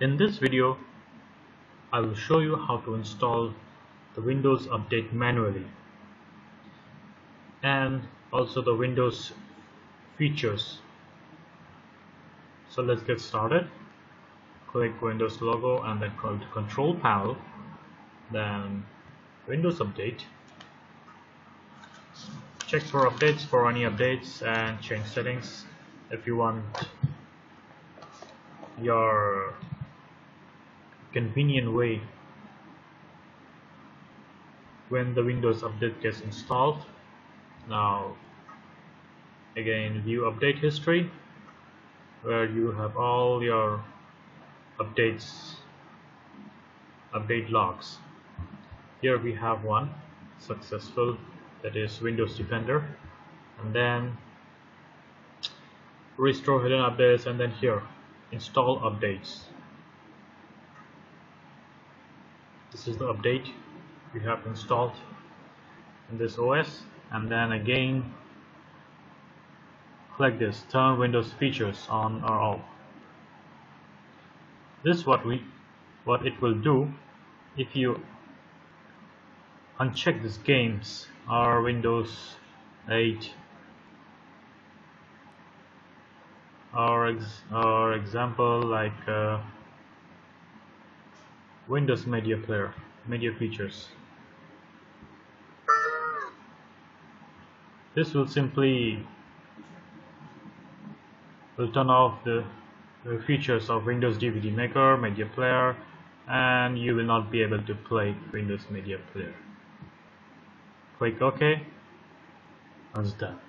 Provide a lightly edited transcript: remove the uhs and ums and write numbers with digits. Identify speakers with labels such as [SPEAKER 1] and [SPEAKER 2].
[SPEAKER 1] In this video, I will show you how to install the Windows Update manually and also the Windows features. So let's get started. Click Windows logo and then go to Control Panel, then Windows Update. Check for updates for any updates and change settings if you want your convenient way when the Windows Update gets installed. Now again, view update history, where you have all your update logs. Here we have one successful, that is Windows Defender, and then restore hidden updates, and then here install updates. This is the update we have installed in this OS, and then again click this turn Windows features on or off. This is what it will do if you uncheck these games or Windows 8 or example like Windows Media Player, media features. This will simply turn off the features of Windows DVD Maker, Media Player, and you will not be able to play Windows Media Player. Click OK, and it's done.